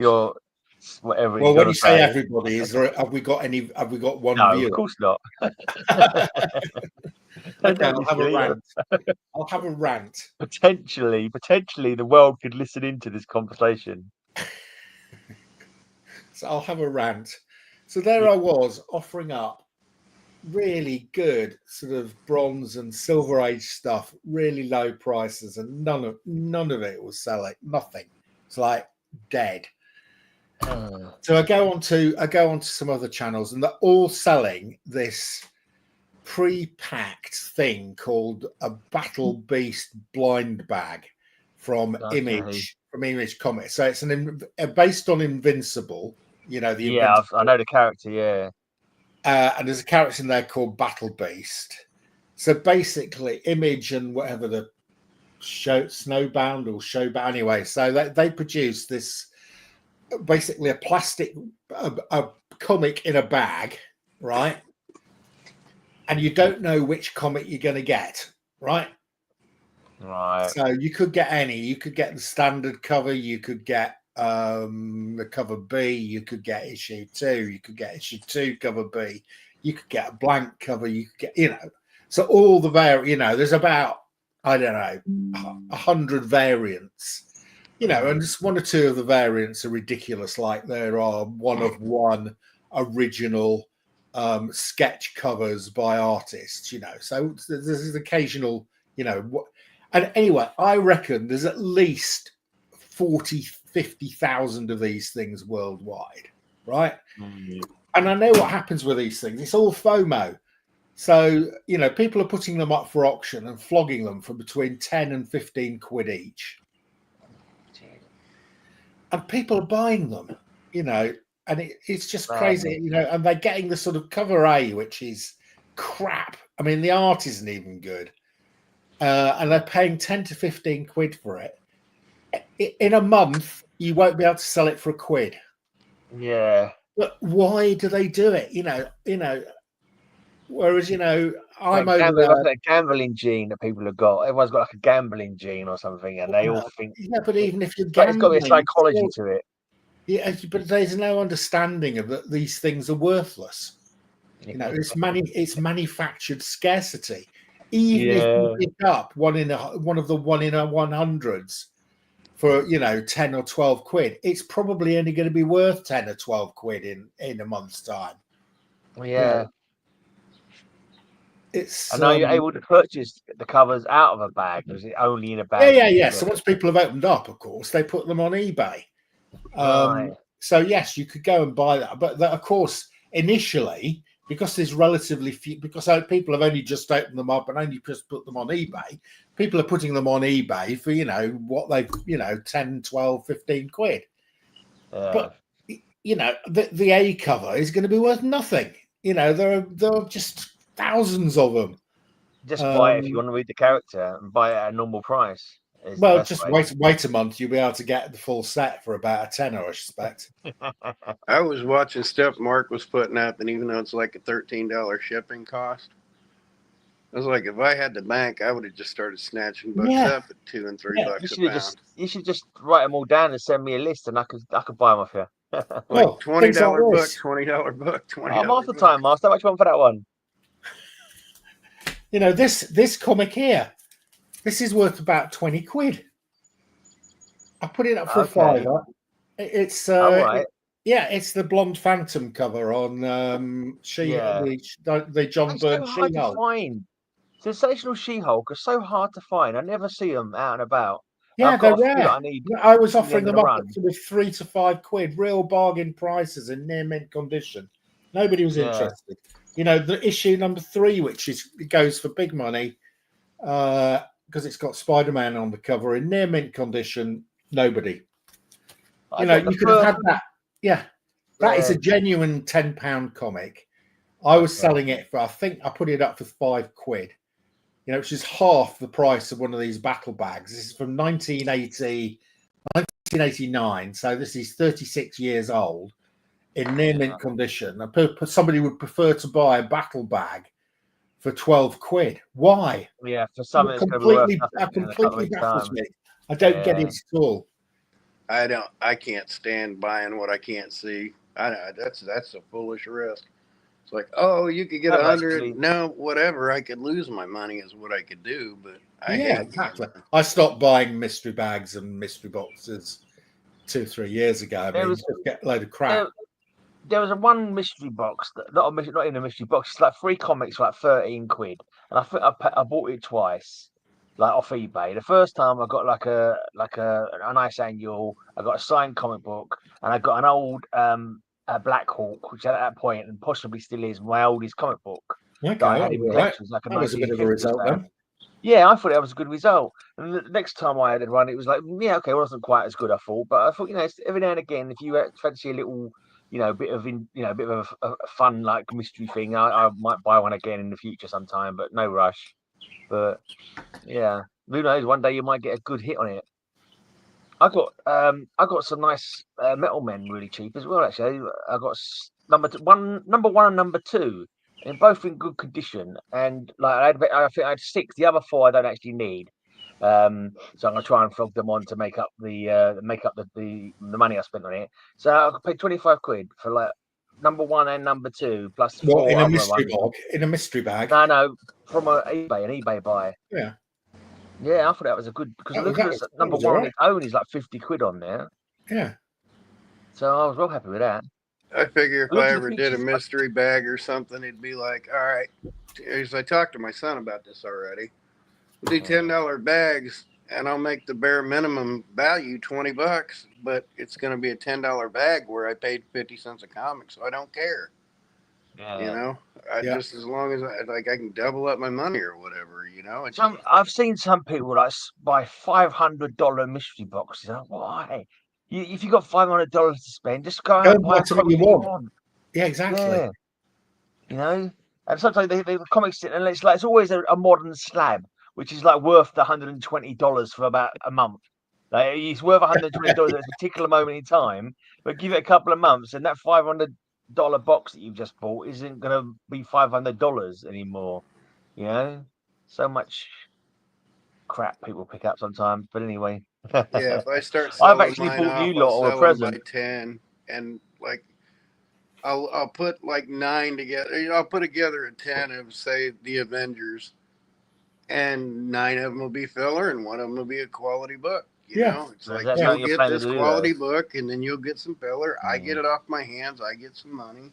your whatever. Well, when you say everybody, have we got one no, viewer? Of course not. Okay, I'll have a rant. I'll have a rant. Potentially, the world could listen into this conversation. So I'll have a rant. So there I was offering up really good sort of bronze and silver age stuff, really low prices, and none of it was selling. Nothing. It's like dead. So I go on to some other channels, and they're all selling this pre-packed thing called a Battle Beast blind bag from Image Comics. So it's based on Invincible. You know the I know the character. Yeah. And there's a character in there called Battle Beast. So basically, Image and whatever the Snowbound or Showbound, anyway. So they produce this basically a plastic a comic in a bag, right? And you don't know which comic you're going to get, right? Right. So you could get any. You could get the standard cover. You could get the cover B. You could get issue 2. You could get issue 2 cover B. You could get a blank cover. You could get, so all the there's about, I don't know, 100 variants, and just one or two of the variants are ridiculous. Like there are one of one original sketch covers by artists, so there's occasional, and anyway, I reckon there's at least 50,000 of these things worldwide, right? And I know what happens with these things. It's all FOMO. So, people are putting them up for auction and flogging them for between 10 and 15 quid each. And people are buying them, and it's just crazy, and they're getting the sort of cover A, which is crap. I mean, the art isn't even good. And they're paying 10 to 15 quid for it. In a month, you won't be able to sell it for £1. Yeah. But why do they do it? Whereas, I'm over there. Like that gambling gene that people have got. Everyone's got like a gambling gene or something, and they all think. Yeah, but even if you're gambling, it's got to be a psychology to it. Yeah, but there's no understanding of that these things are worthless. It's manufactured scarcity. Even if you pick up one of the 1 in 100s for 10 or 12 quid, it's probably only going to be worth 10 or 12 quid in a month's time. Yeah. It's. And are you able to purchase the covers out of a bag? Or is it only in a bag? Yeah. So once people have opened up, of course, they put them on eBay. Right. So yes, you could go and buy that, but of course, initially, because there's relatively few, because people have only just opened them up and only just put them on eBay, people are putting them on eBay for what they've 10, 12, 15 quid. But the A cover is going to be worth nothing. There are just thousands of them. Just buy it if you want to read the character, and buy it at a normal price. Well, just wait a month. You'll be able to get the full set for about a tenner, I suspect. I was watching stuff Mark was putting out, and even though it's like a $13 shipping cost, I was like, if I had the bank, I would have just started snatching books up at $2 and $3 a pound. You should just write them all down and send me a list, and I could buy them off you. Like $20 book, $20 book, $20. I'm half the time, Master. How much you want for that one? This comic here. This is worth about 20 quid. I put it up for £5. It's it's the Blonde Phantom cover on the John Byrne She-Hulk. Sensational She-Hulk are so hard to find. I never see them out and about. Yeah, they're rare. I was offering them up with 3 to 5 quid, real bargain prices in near mint condition. Nobody was interested. The issue number 3, which goes for big money, because it's got Spider-Man on the cover in near mint condition. Nobody. You could have had that. Yeah, that is a genuine £10 comic. I was selling it for, I think I put it up for 5 quid. Which is half the price of one of these battle bags. This is from 1989. So this is 36 years old in near mint condition. Somebody would prefer to buy a battle bag for 12 quid. Why? Yeah, for something completely baffles me. I don't get it at all. I can't stand buying what I can't see. That's a foolish risk. It's like, oh, you could get 100. No, whatever. I could lose my money is what I could do, but I hate exactly. I stopped buying mystery bags and mystery boxes 2-3 years ago. I mean, just get a load of crap. There was a one mystery box, not in a mystery box. It's like 3 comics for like 13 quid, and I think I bought it twice, like off eBay. The first time I got like a nice annual. I got a signed comic book, and I got an old Black Hawk, which at that point and possibly still is my oldest comic book that I had in collections. Like that was a bit of a result then. Yeah, I thought that was a good result. And the next time I had one, it was like, yeah, okay, it wasn't quite as good, I thought. But I thought, every now and again, if you fancy a little, bit of a fun like mystery thing, I might buy one again in the future sometime, but no rush. But yeah, who knows? One day you might get a good hit on it. I got some nice Metal Men really cheap as well. Actually, I got number one and number 2. And both in good condition, and like I think I had 6. The other 4 I don't actually need, so I'm gonna try and flog them on to make up the money I spent on it. So I paid 25 quid for like number 1 and number 2 plus 4 in a other mystery ones. bag. In a mystery bag. No, from an eBay buy. Yeah. Yeah, I thought that was a good because look at number 1 on its own is like 50 quid on there. Yeah. So I was well happy with that. I figure if I ever did a mystery bag or something, it'd be like, all right, as I talked to my son about this already, we'll do $10 bags and I'll make the bare minimum value $20, but it's going to be a $10 bag where I paid 50 cents a comic, so I don't care. Yeah. Just as long as I can double up my money or whatever, I've seen some people like buy $500 mystery boxes. Why? If you got $500 to spend, just go out and buy something you want. Yeah, exactly. Yeah. And sometimes the comics, and it's always a modern slab, which is like worth the $120 for about a month. Like it's worth $120 at a particular moment in time, but give it a couple of months, and that $500 box that you've just bought isn't going to be $500 anymore. So much crap people pick up sometimes. But anyway. Yeah, if I start selling I've actually bought you lot or a present. By 10, and like I'll put like 9 together. I'll put together a 10 of say the Avengers, and 9 of them will be filler, and 1 of them will be a quality book. You know, it's like you'll get this quality book, and then you'll get some filler. I get it off my hands. I get some money.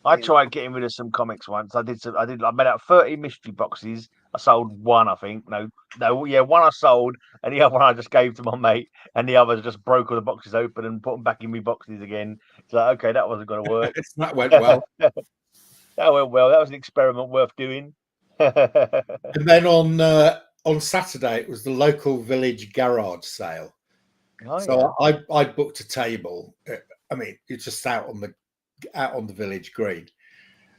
I tried getting rid of some comics once. I made out 30 mystery boxes. I sold 1, I think. No, 1 I sold, and the other one I just gave to my mate, and the others just broke all the boxes open and put them back in my boxes again. It's like, okay, that wasn't going to work. That went well. That went well. That was an experiment worth doing. And then on Saturday, it was the local village garage sale. I booked a table. I mean, it's just out on the village green,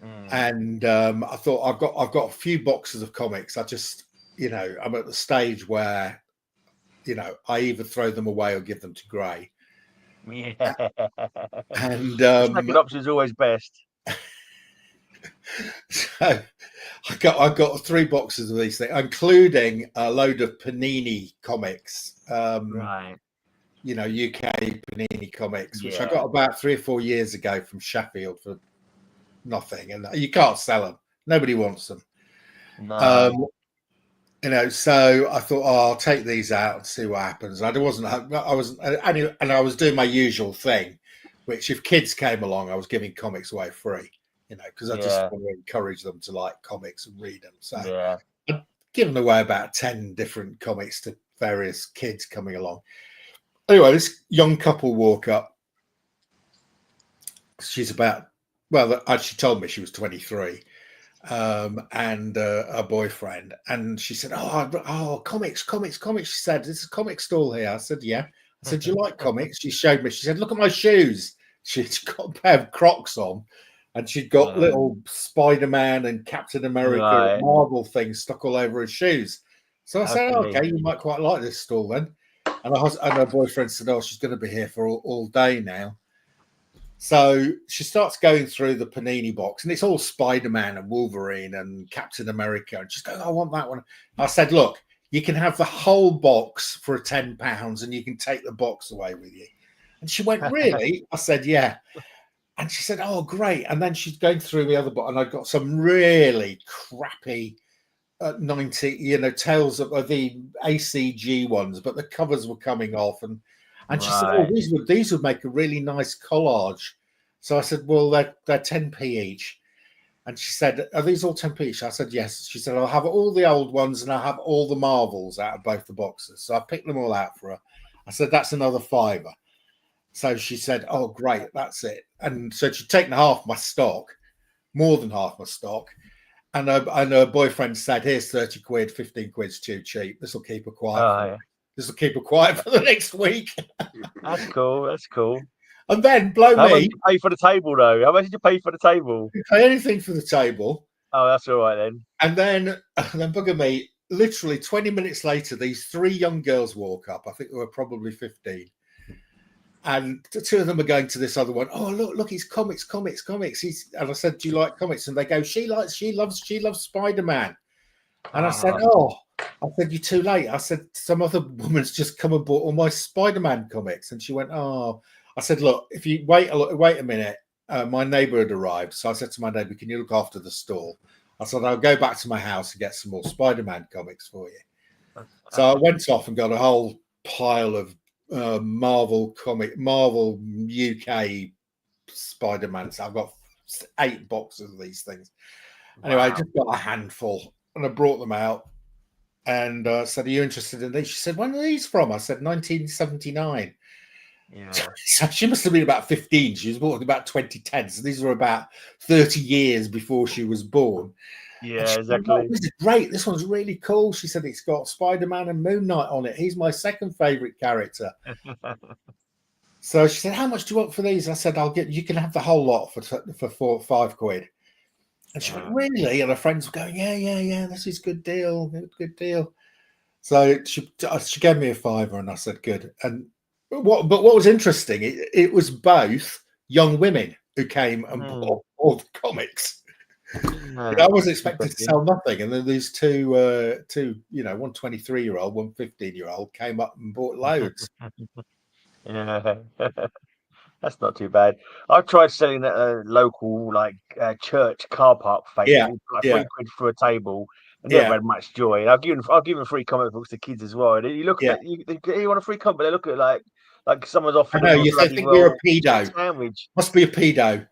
and I thought I've got a few boxes of comics. I just I'm at the stage where I either throw them away or give them to Gray. Yeah, and second option is always best. So I got 3 boxes of these things, including a load of Panini comics. Right. UK Panini comics, which I got about 3 or 4 years ago from Sheffield for nothing, and you can't sell them. Nobody wants them. No. So I thought, I'll take these out and see what happens. I was doing my usual thing, which if kids came along, I was giving comics away free, because I just want to encourage them to like comics and read them. So I've given away about 10 different comics to various kids coming along. Anyway, this young couple walk up. She's she told me she was 23, and her boyfriend. And she said, oh, comics. She said, there's a comic stall here. I said, yeah. I said, do you like comics? She showed me. She said, look at my shoes. She's got a pair of Crocs on, and she'd got little Spider-Man and Captain America and Marvel things stuck all over her shoes. So I said, okay, you might quite like this stall then. And her boyfriend said, she's going to be here for all day now. So she starts going through the Panini box, and it's all Spider-Man and Wolverine and Captain America. And she's going, I want that one. I said, look, you can have the whole box for £10 and you can take the box away with you. And she went, really? I said, yeah. And she said, oh, great. And then she's going through the other box, and I got some really crappy 90, Tales of the ACG ones, but the covers were coming off. And she said, oh, these would make a really nice collage. So I said, well, they're 10p each. And she said, are these all 10p each? I said, yes. She said, I'll have all the old ones and I'll have all the Marvels out of both the boxes. So I picked them all out for her. I said, that's another £5. So she said, oh, great, that's it. And so she'd taken half my stock, more than half my stock. And her boyfriend said, here's 30 quid, 15 quid's too cheap. This will keep her quiet. This will keep her quiet for the next week. That's cool. That's cool. And then, How much did you pay for the table, though? How much did you pay for the table? Pay anything for the table. Oh, that's all right then. And then bugger me, literally 20 minutes later, these 3 young girls walk up. I think they were probably 15. And the 2 of them are going to this other one. Oh, look, he's comics. And I said, do you like comics? And they go, she loves Spider-Man. And I said, you're too late. I said, some other woman's just come and bought all my Spider-Man comics. And she went, oh. I said, look, if you wait a minute, my neighbour had arrived. So I said to my neighbour, can you look after the stall? I said, I'll go back to my house and get some more Spider-Man comics for you. So I went off and got a whole pile of Marvel UK Spider-Man. So I've got 8 boxes of these things. Anyway, I just got a handful and I brought them out and said, are you interested in these? She said, when are these from? I said, 1979. Yeah. So she must have been about 15. She was born in about 2010. So these were about 30 years before she was born. Yeah, exactly. Said, this is great. This one's really cool. She said it's got Spider-Man and Moon Knight on it. He's my second favorite character. So she said, how much do you want for these? I said, you can have the whole lot for 4 or 5 quid. And she went, really? And her friends were going, yeah, this is good deal. Good deal. So she gave me a £5 and I said, good. And what was interesting, it was both young women who came and bought all the comics. I was expecting to sell nothing, and then these two, one 23-year-old, one 15-year-old came up and bought loads. Yeah, that's not too bad. I've tried selling at a local church car park face, 3 quid for a table. I never had much joy. I've given free comic books to kids as well. You look at you want a free comic, they look at like someone's offering. I know you think you're a pedo. Sandwich must be a pedo.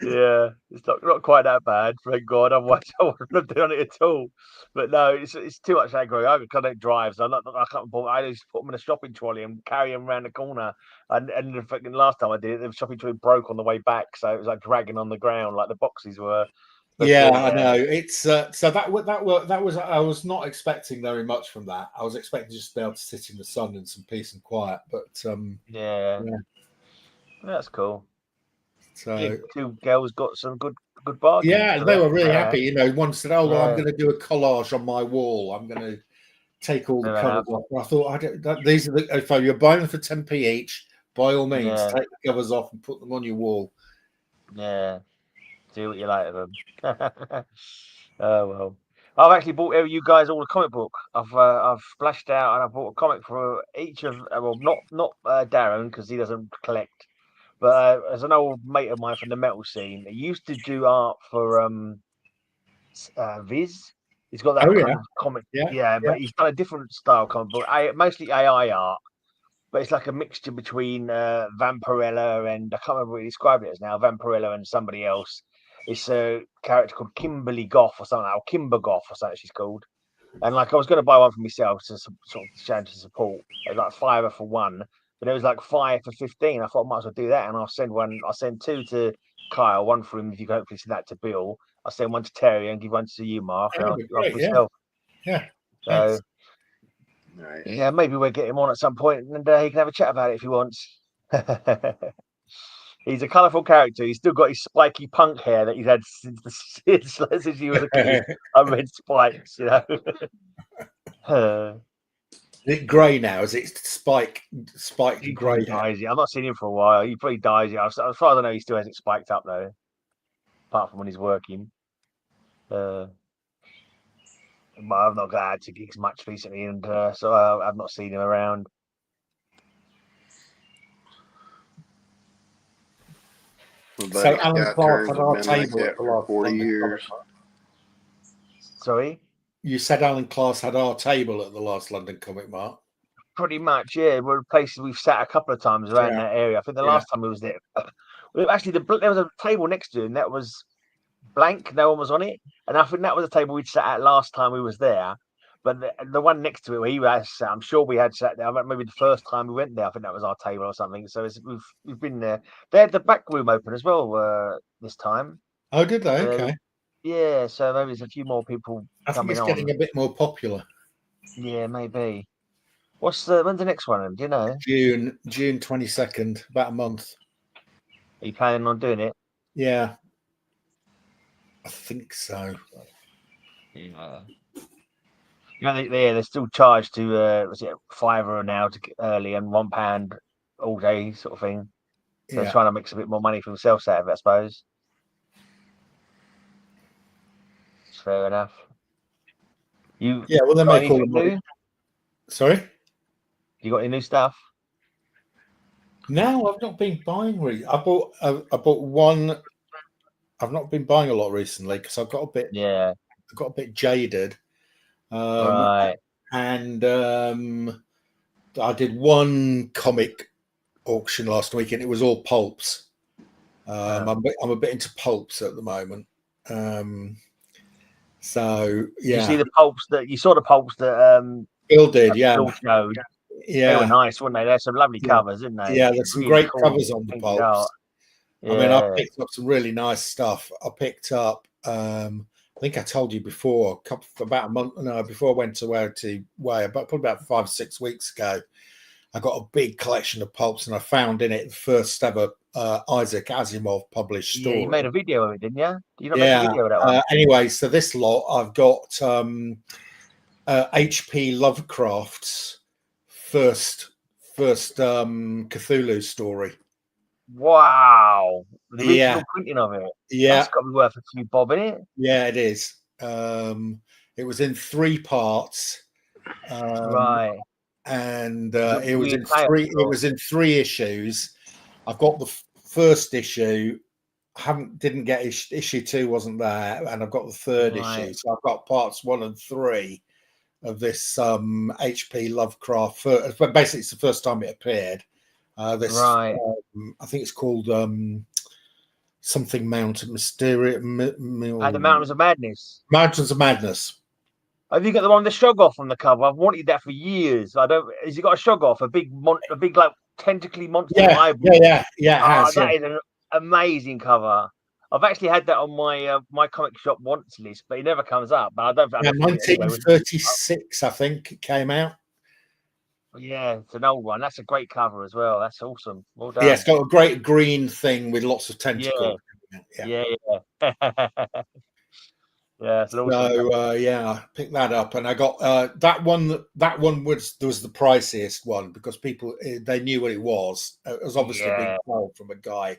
Yeah, it's not quite that bad, thank God. Otherwise, I wouldn't have done it at all. But no, it's too much aggro. I can't drive, so I can't. I just put them in a shopping trolley and carry them around the corner. And the fucking last time I did it, the shopping trolley broke on the way back, so it was like dragging on the ground like the boxes were. But I know. It's so that was I was not expecting very much from that. I was expecting just to be able to sit in the sun in some peace and quiet. But that's cool. So 2 girls got some good bargains. Yeah, they were really happy. One said, "Oh, well, I'm going to do a collage on my wall. I'm going to take all the covers off." And I thought, these are if you're buying them for 10p each, by all means, take the covers off and put them on your wall. Yeah, do what you like of them. Oh well, I've actually bought you guys all a comic book. I've splashed out and I bought a comic for each of not Darren because he doesn't collect. But as an old mate of mine from the metal scene, he used to do art for Viz. He's got that kind of comic. But he's done a different style comic book, mostly AI art. But it's like a mixture between Vampirella and I can't remember what he described it as now, Vampirella and somebody else. It's a character called Kimberly Goth or something, or Kimber Goth or something she's called. And I was going to buy one for myself to sort of show to support. It was like £5 for one. But it was like 5 for 15. I thought I might as well do that, and I'll send 2 to Kyle, 1 for him if you can hopefully send that to Bill. I'll send 1 to Terry and give 1 to you, Mark. And I'll myself. Yeah. So maybe we'll get him on at some point, and he can have a chat about it if he wants. He's a colourful character. He's still got his spiky punk hair that he's had since he was a kid. Red spikes, Is it grey now? Is it spiked grey? I'm not seen him for a while. He probably dies. As far as I know, he still has it spiked up though. Apart from when he's working. but I've not got out to gigs much recently, and so I've not seen him around. So Alan Scott Clark Turns had have our been like table that at the for last 40 London years. Comic Con. Sorry? You said Alan Clark had our table at the last London Comic Mart. Pretty much, yeah. We're places we've sat a couple of times around that area. I think the last time we was there, well, actually, there was a table next to it, and that was blank. No one was on it, and I think that was the table we'd sat at last time we was there. But the one next to it where he was sat, I'm sure we had sat there. Maybe the first time we went there, I think that was our table or something. So we've been there. They had the back room open as well this time. Oh, did they? Okay. Yeah, so maybe there's a few more people I think coming it's on. getting a bit more popular. Yeah, maybe. When's the next one? Do you know? June 22nd, about a month. Are you planning on doing it? Yeah, I think so. Yeah. You know, they're still charged to was it £5 now to get early and £1 all day sort of thing. So they're trying to make a bit more money for themselves out of it, I suppose. It's fair enough. Well, they make all the money. New? Sorry? You got any new stuff? No, I've not been buying. I bought one. I've not been buying a lot recently because I've got a bit. Yeah. I got a bit jaded. Right. And I did one comic auction last week, and it was all pulps. I'm a bit into pulps at the moment. So yeah. You see the pulps that you saw the pulps that Bill did, yeah. Bill showed. Yeah, they were nice, weren't they? There's some lovely covers, didn't they? Yeah, there's some really great cool covers on the pulps. Yeah. I mean, I picked up some really nice stuff. I picked up. I think I told you before, about a month before I went away probably about 5 or 6 weeks ago. I got a big collection of pulps, and I found in it the first ever Isaac Asimov published story. Yeah, you made a video of it, didn't you? Did you not make a video of that one? Anyway, so this lot, I've got H.P. Lovecraft's first Cthulhu story. Wow, the original printing of it. Yeah, that's got to be worth a few bob, in it. Yeah, it is. It was in 3 parts. Right. And it was in 3 issues. I've got the first issue. Didn't get issue 2, wasn't there, and I've got the 3rd issue. So I've got parts 1 and 3 of this H.P. Lovecraft. But basically, it's the first time it appeared. I think it's called something Mountain Mysterious. The Mountains of Madness. Mountains of Madness. Have you got the one with the Shoggoth on the cover? I've wanted that for years. Has he got a Shoggoth, a big like tentacly monster hybrid? Yeah. It has. That is an amazing cover. I've actually had that on my my comic shop wants list, but it never comes up. But I don't. 1936, I think it came out. Yeah, it's an old one. That's a great cover as well. That's awesome. Well done. Yeah, it's got a great green thing with lots of tentacles. Yeah. Yeah, so I picked that up, and I got that one. That one was the priciest one because people they knew what it was. It was obviously being sold from a guy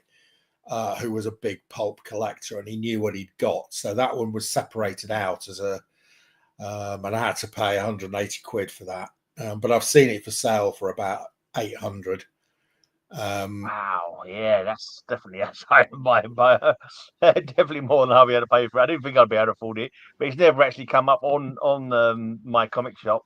who was a big pulp collector, and he knew what he'd got. So that one was separated out as and I had to pay 180 quid for that. But I've seen it for sale for about 800. Wow, yeah, that's definitely outside of my definitely more than I'll be able to pay for it. I didn't think I'd be able to afford it, but it's never actually come up on my comic shop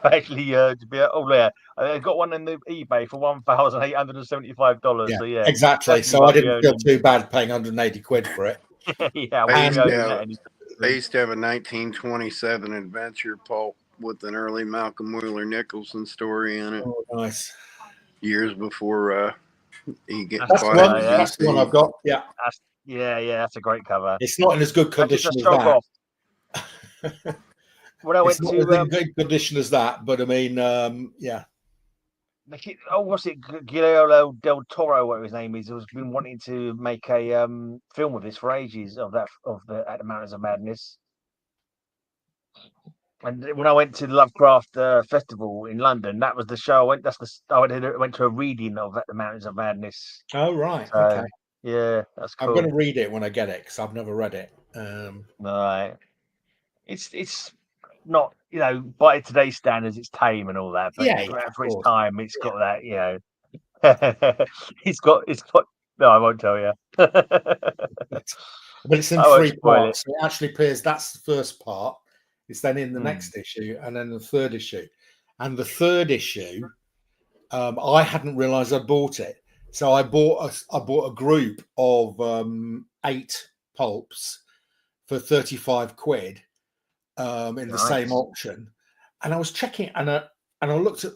to actually to be. Oh yeah, I got one in the eBay for $1,875. Yeah, so yeah, exactly. So I didn't feel too bad paying 180 quid for it. Yeah, I used to have a 1927 adventure pulp with an early Malcolm Wheeler Nicholson story in it. Oh, nice. Years before he gets caught. That's the one I've got. Yeah. That's a great cover. It's not in as good condition as that. When I went to in good condition as that, but I mean, yeah. What's it? Guillermo del Toro, whatever his name is, has been wanting to make a film of this for ages. At the Mountains of Madness. And when I went to the Lovecraft Festival in London, that was the show I went. I went to a reading of At the Mountains of Madness. Oh right, okay. Yeah, that's cool. I'm going to read it when I get it because I've never read it. Right. It's not by today's standards, it's tame and all that, but for its time, it's got that, it's got. No, I won't tell you. But it's in 3 parts. So it actually appears that's the first part. It's then in the next issue, and then the third issue. And the third issue, I hadn't realised I bought it. So I bought a group of 8 pulps for 35 quid in the same auction. And I was checking, and I looked at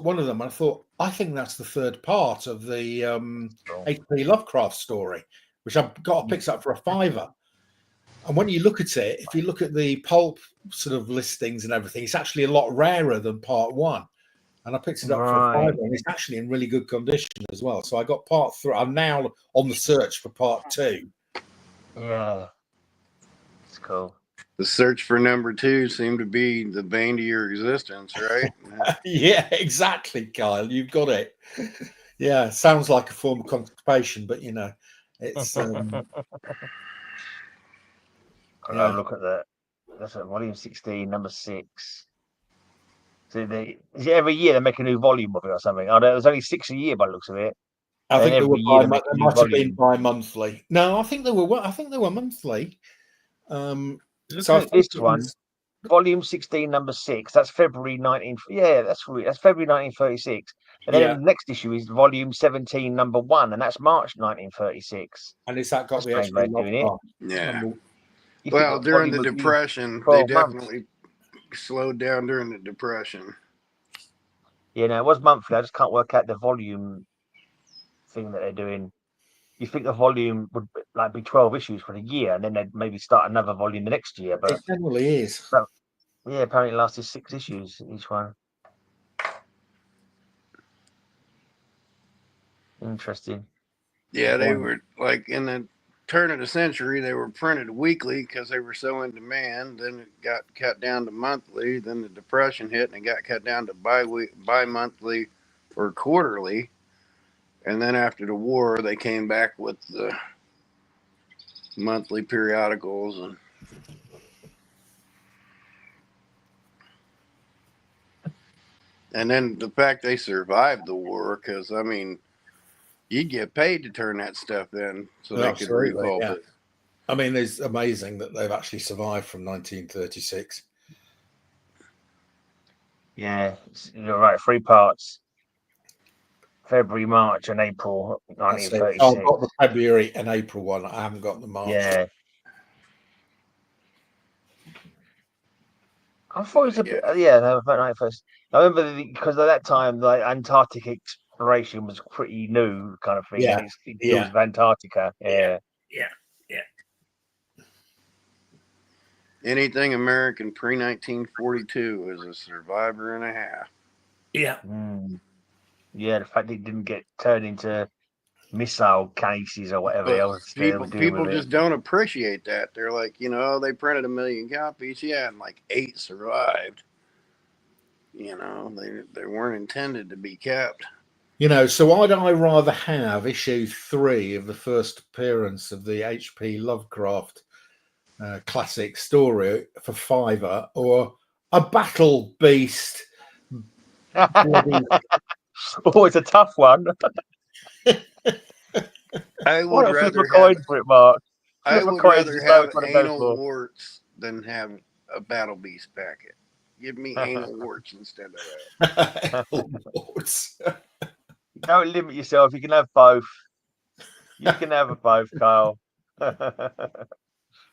one of them, and I thought, I think that's the third part of the H.P. Lovecraft story, which I picked up for £5. And when you look at it, if you look at the pulp sort of listings and everything, it's actually a lot rarer than part 1. And I picked it up for £5, and it's actually in really good condition as well. So I got part 3. I'm now on the search for part 2. Yeah, it's cool. The search for number 2 seemed to be the bane to your existence, right? Yeah, exactly, Kyle. You've got it. Yeah, sounds like a form of constipation, but it's. I'll look at that. That's at volume 16, number 6. So every year they make a new volume of it or something. Oh, there's only 6 a year by the looks of it. I think they might have been bi-monthly. No, I think they were monthly. So this one, volume 16, number 6. That's February 19. Yeah, that's February 1936. And then the next issue is volume 17, number 1, and that's March 1936. And is that got the way of doing it? Yeah. Well, during the Depression, they definitely slowed down during the Depression. Yeah, no, it was monthly. I just can't work out the volume thing that they're doing. You think the volume would be 12 issues for the year, and then they'd maybe start another volume the next year. But it generally is. But, yeah, apparently it lasted 6 issues each one. Interesting. Yeah, they were in the turn of the century, they were printed weekly because they were so in demand. Then it got cut down to monthly. Then the Depression hit and it got cut down to bi-monthly or quarterly. And then after the war, they came back with the monthly periodicals. And then the fact they survived the war, because, I mean, you'd get paid to turn that stuff in so they could revolve it. I mean, it's amazing that they've actually survived from 1936. Yeah, you're right. 3 parts. February, March, and April 1936. I've got the February and April one. I haven't got the March. Yeah. I thought it was a bit. No, about 91st. I remember because at that time, the Antarctic exploration was pretty new, kind of thing. Yeah. And it deals with Antarctica. Yeah. Anything American pre-1942 is a survivor and a half. Yeah. Yeah, the fact it didn't get turned into missile cases or whatever else. People just don't appreciate that. They're like, they printed 1 million copies. Yeah, and 8 survived. They weren't intended to be kept. So I'd rather have issue 3 of the first appearance of the H.P. Lovecraft classic story for £5 or a Battle Beast. Oh, it's a tough one. I would rather flip a coin for it, Mark. I would rather have anal warts than have a Battle Beast packet. Give me anal warts instead of that. Warts. Don't limit yourself. You can have both. You can have both, Kyle.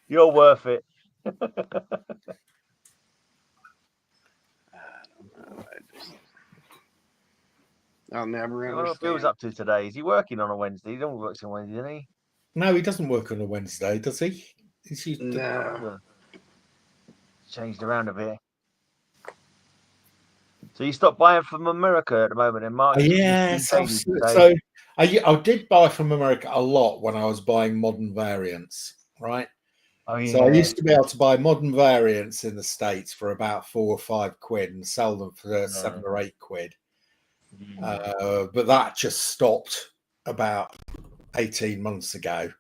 You're worth it. I don't know. I'll never understand. What Bill's up to today? Is he working on a Wednesday? He don't work on Wednesday, doesn't he? No, he doesn't work on a Wednesday, does he? No. Changed around a bit. So you stopped buying from America at the moment, and Mark. Yes. So I did buy from America a lot when I was buying modern variants, right? Oh, yeah. So I used to be able to buy modern variants in the States for about 4 or 5 quid and sell them for 7 or 8 quid. But that just stopped about 18 months ago.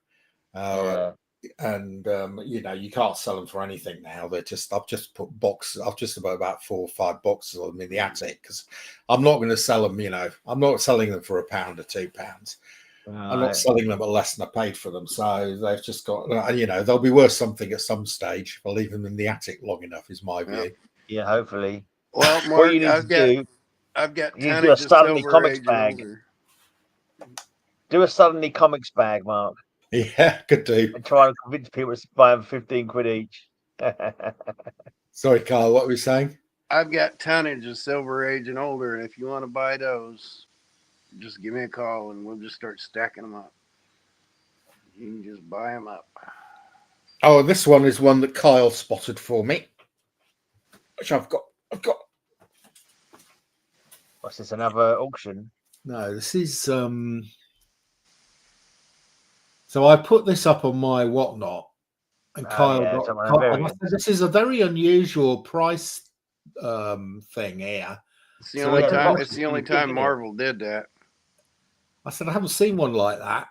and you know, you can't sell them for anything now. They're just, I've just put boxes. I've just about 4 or 5 boxes of them in the attic because I'm not going to sell them. You know, I'm not selling them for £1 or £2. I'm not selling them at less than I paid for them. So they've just got, you know, they'll be worth something at some stage if I leave them in the attic long enough, is my view. Yeah, hopefully. Well, Mark, What you need to do, I've got you do a tonnage of Suddenly Silver Comics Age and bag. older. Do a Suddenly Comics bag, Mark, Yeah, could do. and try and convince people to buy them 15 quid each. Sorry, Carl, what were you saying? I've got tonnage of Silver Age and older, and if you want to buy those, just give me a call and we'll just start stacking them up. You can just buy them up. Oh, this one is one that Kyle spotted for me, which I've got. What's this? Another auction? No, this is so I put this up on my whatnot, and Kyle got. This is a very unusual price thing here. It's the only time. It's the only time Marvel did that. I said I haven't seen one like that,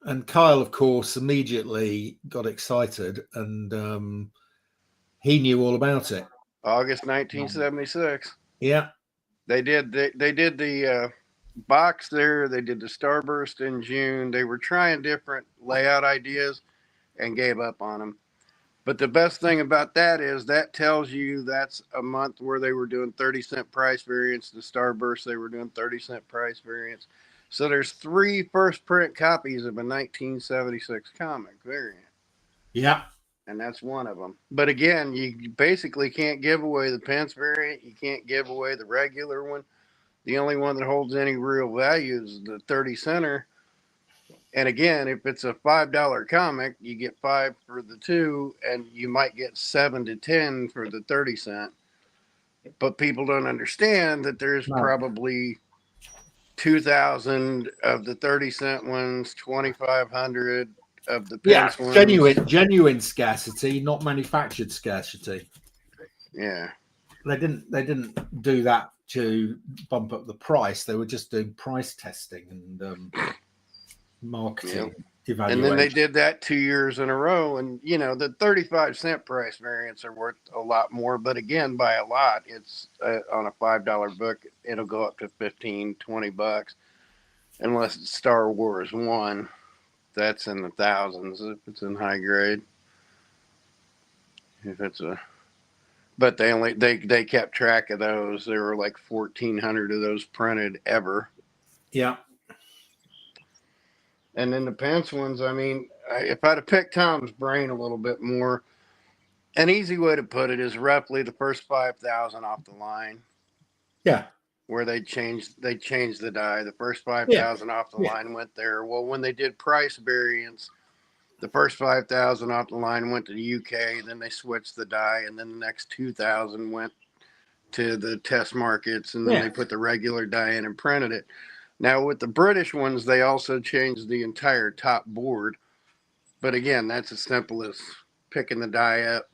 and Kyle, of course, immediately got excited, and he knew all about it. August 1976. Yeah, they did. They did the box there. They did the Starburst in June. They were trying different layout ideas and gave up on them. But the best thing about that is that tells you that's a month where they were doing 30-cent price variants. The Starburst, they were doing 30-cent price variants. So there's 3 first print copies of a 1976 comic variant. Yeah. And that's one of them. But again, you basically can't give away the Pence variant. You can't give away the regular one. The only one that holds any real value is the 30-center. And again, if it's a $5 comic, you get 5 for the 2, and you might get 7 to 10 for the 30-cent. But people don't understand that there's probably 2,000 of the 30-cent ones, 2,500 of the Pence ones. Genuine scarcity, not manufactured scarcity. Yeah, they didn't do that to bump up the price. They were just doing price testing and marketing evaluation. And then they did that 2 years in a row. And, you know, the 35-cent price variants are worth a lot more. But again, by a lot, it's on a $5 book, it'll go up to $15-20 unless it's Star Wars 1. That's in the thousands if it's in high grade. If it's but they kept track of those. There were like 1,400 of those printed ever. Yeah. And then the Pence ones, I mean, if I'd have picked Tom's brain a little bit more, an easy way to put it is roughly the first 5,000 off the line. Yeah. Where they changed the die. The first 5,000 off the line went there. Well, when they did price variants, the first 5,000 off the line went to the UK. Then they switched the die, and then the next 2,000 went to the test markets, and then they put the regular die in and printed it. Now, with the British ones, they also changed the entire top board. But again, that's as simple as picking the die up,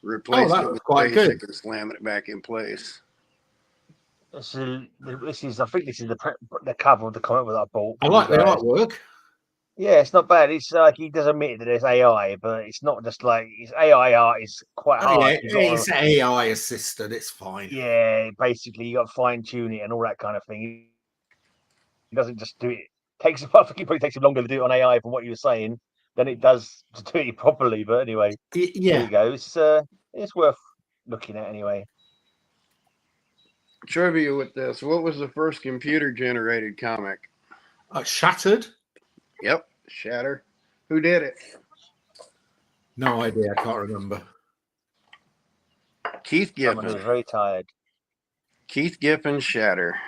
replacing it with basic, and slamming it back in place. This is I think this is the cover of the comic that I bought. I like the artwork. Yeah, it's not bad. It's like he does admit that there's AI, but it's not just like his AI art is quite hard. Yeah, it's AI assisted. It's fine. Yeah, basically you got to fine tune it and all that kind of thing. He doesn't just do it. I think it probably takes him longer to do it on AI from what you were saying than it does to do it properly. But anyway, there you go. It's worth looking at anyway. Trivia with this: what was the first computer-generated comic? Shattered. Yep, Shatter. Who did it? No idea. I can't remember. Keith Giffen. Someone who's very tired. Keith Giffen, Shatter.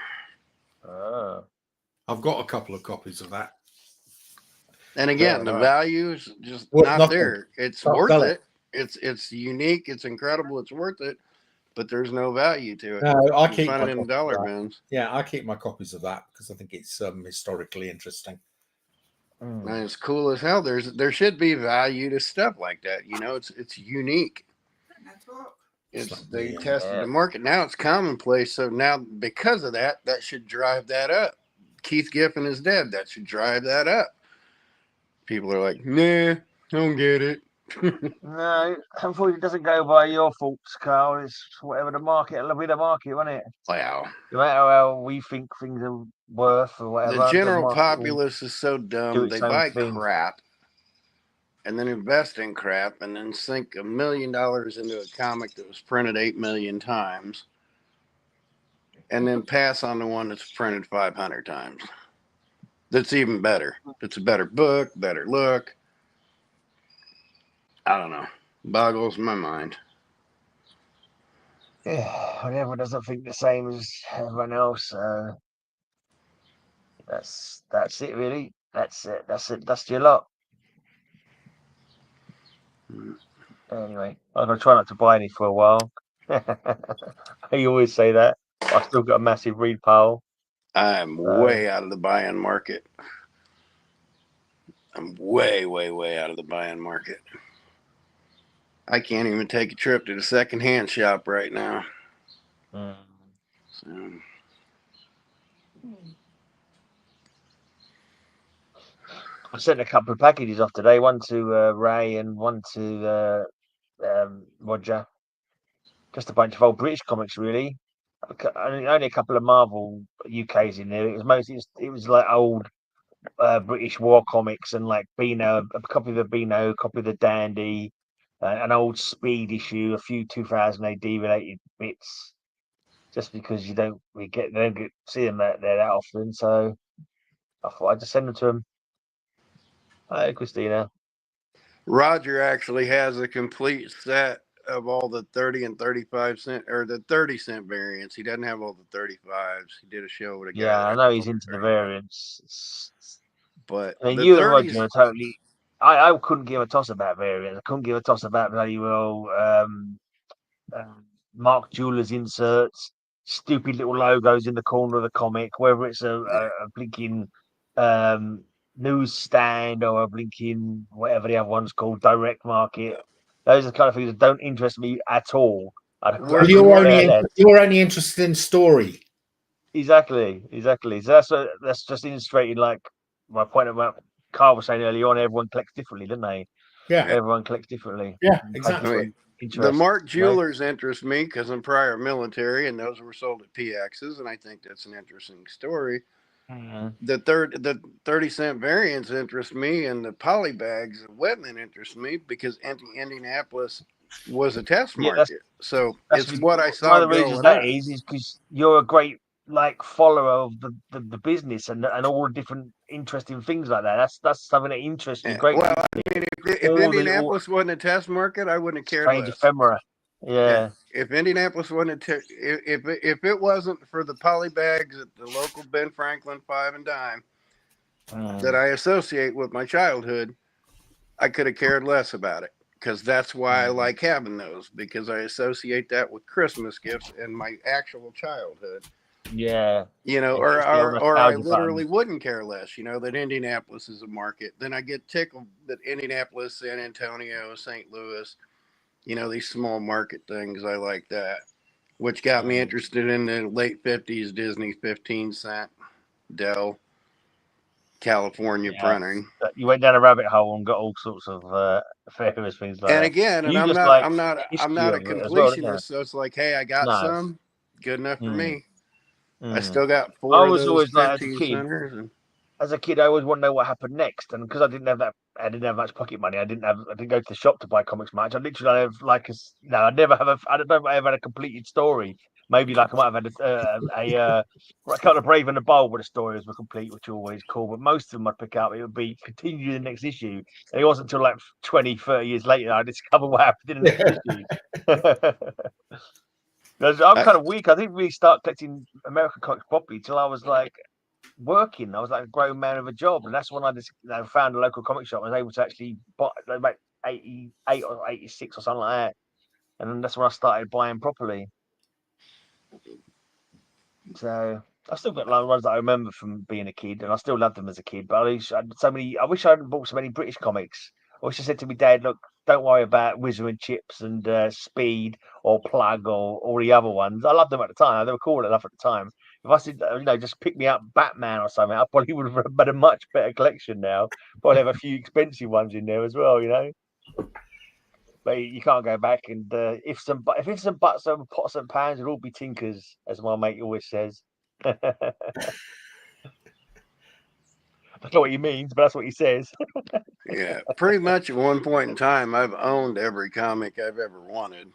I've got a couple of copies of that. And again, the value's just not there. It's worth it. It's unique. It's incredible. It's worth it. But there's no value to it. No, I keep it in dollar bins. Yeah, I keep my copies of that because I think it's historically interesting. And it's cool as hell. There should be value to stuff like that. You know, it's unique. They tested the market. Now it's commonplace. So now because of that should drive that up. Keith Giffen is dead. That should drive that up. People are like, nah. Don't get it. No, unfortunately, it doesn't go by your faults, Carl. It's whatever the market, it'll be the market, won't it? Wow. No matter how we think things are worth or whatever, The general market will populace is so do dumb. its They own buy thing. crap and then invest in crap and then sink $1 million into a comic that was printed 8 million times and then pass on the one that's printed 500 times. That's even better. It's a better book, better look. I don't know. Boggles my mind. Yeah, and everyone doesn't think the same as everyone else. So that's it, really. That's it. That's your lot. Anyway, I'm gonna try not to buy any for a while. I always say that. I've still got a massive read pile. I'm way out of the buy-in market. I'm way, way, way out of the buy-in market. I can't even take a trip to the second-hand shop right now. So. I sent a couple of packages off today. One to Ray and one to Roger. Just a bunch of old British comics, really. Only a couple of Marvel UKs in there. It was mostly it was like old British war comics and like Beano, a copy of the Beano, a copy of the Dandy, an old Speed issue, a few 2000 AD related bits. Just because you don't see them there that often, so I thought I'd just send them to them. Hi, Christina. Roger actually has a complete set of all the 30 and 35 cent or the 30-cent variants. He doesn't have all the 35s. He did a show with a guy. Yeah, I know he's into the variants. But I mean, the you 30s, and Roger are totally. I couldn't give a toss about variants. I couldn't give a toss about bloody well Mark Jeweller's inserts, stupid little logos in the corner of the comic, whether it's a blinking newsstand or a blinking whatever the other one's called, direct market. Those are the kind of things that don't interest me at all. You're only interested in story. Exactly. So that's just illustrating like my point about Carl was saying earlier on. Everyone collects differently, don't they? Yeah. Everyone collects differently. Yeah, exactly. The Mark Jewelers interest me because I'm prior military, and those were sold at PXs, and I think that's an interesting story. Mm-hmm. The 30-cent variants interest me, and the polybags of Whitman interest me because Indianapolis was a test market. So it's what I saw. One of the reasons that is because you're a great follower of the business and all the different interesting things like that. That's something that interests you greatly. Well, I mean, if Indianapolis wasn't a test market, I wouldn't have cared strange less. Ephemera. Yeah. If Indianapolis wasn't if it wasn't for the polybags at the local Ben Franklin 5 and dime that I associate with my childhood, I could have cared less about it. Because that's why I like having those, because I associate that with Christmas gifts and my actual childhood. Yeah. You know, or I literally wouldn't care less, you know, that Indianapolis is a market. Then I get tickled that Indianapolis, San Antonio, St. Louis, you know, these small market things, I like that. Which got me interested in the late 50s Disney 15-cent Dell California printing. You went down a rabbit hole and got all sorts of famous things like and that. Again, and I'm not a completionist, so it's like, hey, I got some, good enough for me. I still got 4 of those always 15 centers. As a kid, I always want to know what happened next, and because I didn't have much pocket money. I didn't go to the shop to buy comics much. I literally have I never have I don't know if I ever had a completed story. Maybe like I might have had a kind of Brave and the Bold where the stories were complete, which are always cool. But most of them I'd pick up, it would be continue the next issue. And it wasn't until like 20, 30 years later I discovered what happened in the next issue. I'm kind of weak. I didn't really start collecting American comics properly till I was like working. I was like a grown man with a job, and that's when I just found a local comic shop and was able to actually buy about 88 or 86 or something like that. And then that's when I started buying properly. So I still got a lot of ones that I remember from being a kid, and I still loved them as a kid. But I wish I hadn't bought so many British comics. I wish I said to my dad, "Look, don't worry about Whizzer and Chips and Speed or Plug or all the other ones. I loved them at the time. They were cool enough at the time. if I said, just pick me up Batman or something, I probably would have had a much better collection now. Probably have a few expensive ones in there as well, But you can't go back and ifs and buts and pots and pans would all be tinkers, as my mate always says. That's not what he means, but that's what he says. Yeah, pretty much at one point in time, I've owned every comic I've ever wanted.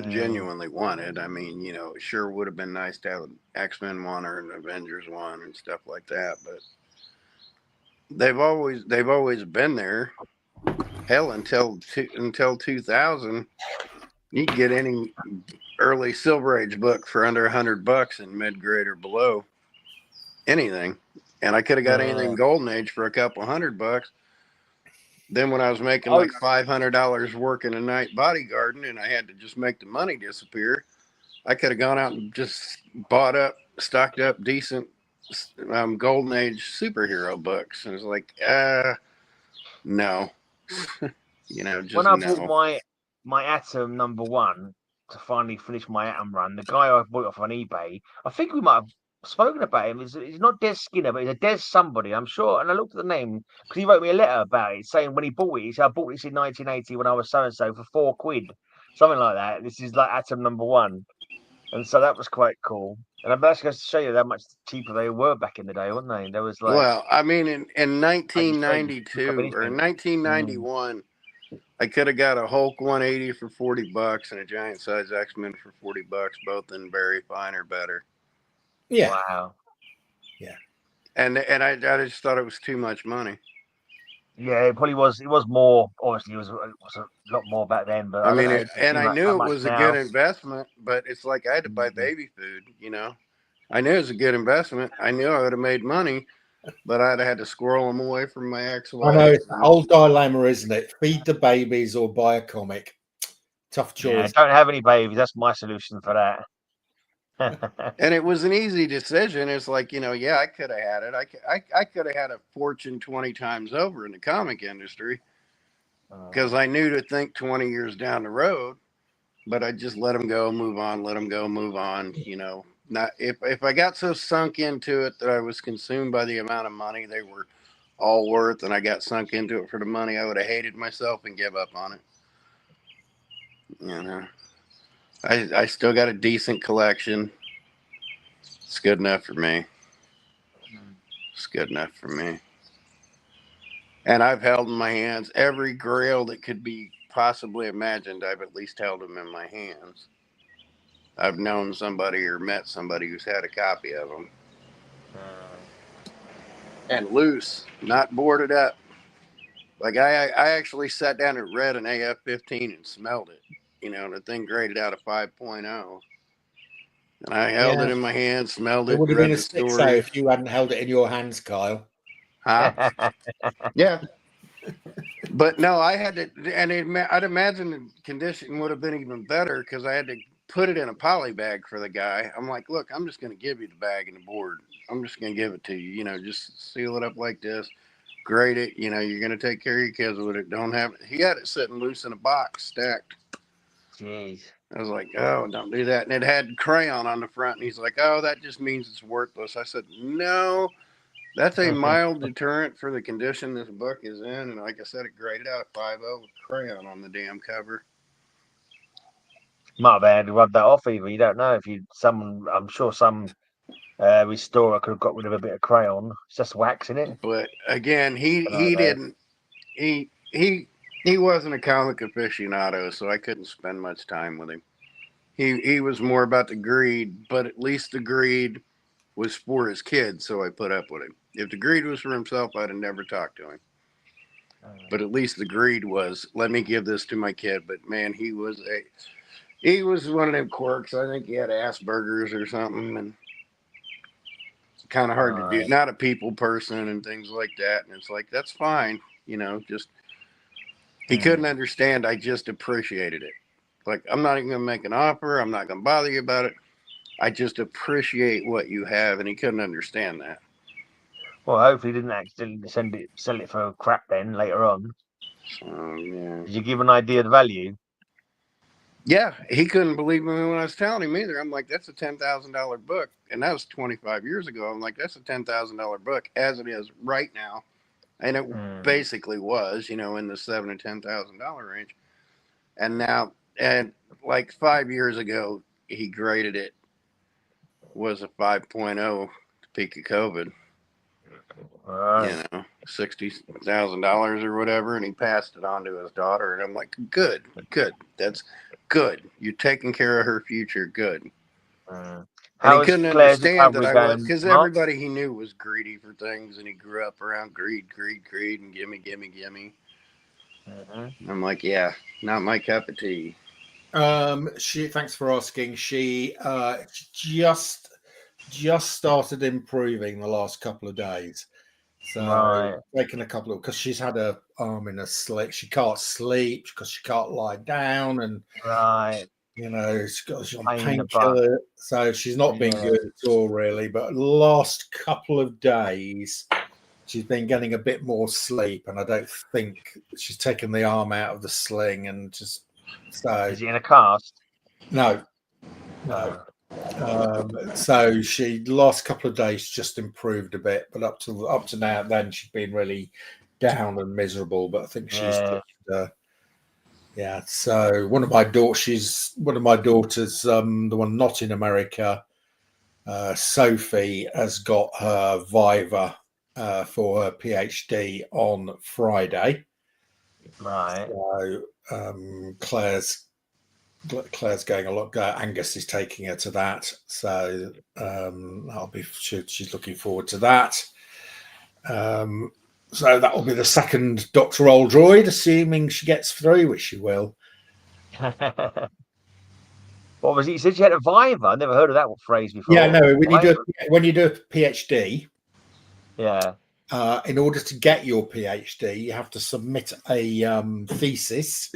Genuinely wanted. I mean, it sure would have been nice to have an X-Men one or an Avengers one and stuff like that, but they've always been there. Hell, until 2000, you could get any early Silver Age book for under $100 in mid grade or below. Anything. And I could have got anything Golden Age for a couple $100. Then when I was making like $500 working a night bodyguarding and I had to just make the money disappear, I could have gone out and just stocked up decent Golden Age superhero books. And it's like, no. Just when I bought my Atom #1 to finally finish my Atom run, the guy I bought it off on eBay, I think we might have spoken about him. He's not Des Skinner, but he's a Des somebody, I'm sure. And I looked at the name because he wrote me a letter about it, saying when he bought it, he said, I bought this in 1980 when I was so and so for £4, something like that. This is like Atom #1, and so that was quite cool. And I'm actually going to show you how much cheaper they were back in the day, weren't they? There was like, well, I mean, in 1992 or 1991. I could have got a Hulk 180 for $40 and a giant size X-Men for $40, both in very fine or better. Yeah. Wow. Yeah. And I just thought it was too much money. Yeah, it probably was. It was more. Obviously, it was a lot more back then. But I mean, I knew it was a good investment. But it's like I had to buy baby food. I knew it was a good investment. I knew I would have made money, but I'd have had to squirrel them away from my ex-wife. I know it's an old dilemma, isn't it? Feed the babies or buy a comic. Tough choice. Yeah, don't have any babies. That's my solution for that. And it was an easy decision. It's like, I could have had it. I could have had a fortune 20 times over in the comic industry because I knew to think 20 years down the road, but I just let them go, move on, let them go, move on. Not if I got so sunk into it that I was consumed by the amount of money they were all worth and I got sunk into it for the money, I would have hated myself and give up on it. I still got a decent collection. It's good enough for me. It's good enough for me. And I've held in my hands every grail that could be possibly imagined. I've at least held them in my hands. I've known somebody or met somebody who's had a copy of them. And loose, not boarded up. Like I actually sat down and read an AF-15 and smelled it. The thing graded out a 5.0. And I held it in my hand, smelled it. It would have been a 6A if you hadn't held it in your hands, Kyle. Huh? Yeah. But no, I had to, and I'd imagine the condition would have been even better because I had to put it in a poly bag for the guy. I'm like, look, I'm just going to give you the bag and the board. I'm just going to give it to you. Just seal it up like this, grade it. You're going to take care of your kids with it. Don't have it. He had it sitting loose in a box, stacked. Jeez. I was like, oh, don't do that. And it had crayon on the front. And he's like, oh, that just means it's worthless. I said, no, that's a mild deterrent for the condition this book is in. And like I said, it graded out a 5.0 with crayon on the damn cover. Might have had to rub that off either. You don't know I'm sure some restorer could have got rid of a bit of crayon. It's just wax in it. But again, he wasn't a comic aficionado, so I couldn't spend much time with him. He was more about the greed, but at least the greed was for his kids, so I put up with him. If the greed was for himself, I'd have never talked to him. But at least the greed was, let me give this to my kid. But man, he was one of them quirks. I think he had Asperger's or something, and it's kind of hard to do. Not a people person and things like that. And it's like, that's fine, just. He couldn't understand. I just appreciated it. Like, I'm not even going to make an offer. I'm not going to bother you about it. I just appreciate what you have. And he couldn't understand that. Well, hopefully he didn't accidentally sell it for crap then later on. Yeah. Did you give an idea of the value? Yeah, he couldn't believe me when I was telling him either. I'm like, that's a $10,000 book, and that was 25 years ago. I'm like, that's a $10,000 book as it is right now, and it basically was, in the $7,000 to $10,000 range. And now, and like 5 years ago, he graded it was a 5.0 to peak of COVID. Right. $60,000 or whatever, and he passed it on to his daughter. And I'm like, good, that's good. You're taking care of her future, good. And he couldn't understand that I was, because everybody he knew was greedy for things, and he grew up around greed, and gimme. I'm like, yeah, not my cup of tea. Thanks for asking. She just started improving the last couple of days. So taking a couple of, because she's had her arm in a sling. She can't sleep because she can't lie down, and she's on painkiller, so she's not been good at all, really. But last couple of days, she's been getting a bit more sleep, and I don't think she's taken the arm out of the sling and just. So is he in a cast? No. So she last couple of days just improved a bit, but up to now, then she's been really down and miserable. But I think she's So one of my daughters, the one not in America, Sophie, has got her Viva for her PhD on Friday. Right. So Claire's going a lot. Angus is taking her to that, so she's looking forward to that. So that will be the second Dr. Oldroyd, assuming she gets through, which she will. What was it? You said she had a Viva. I never heard of that phrase before. Yeah, no. When you do a PhD, in order to get your PhD, you have to submit a thesis.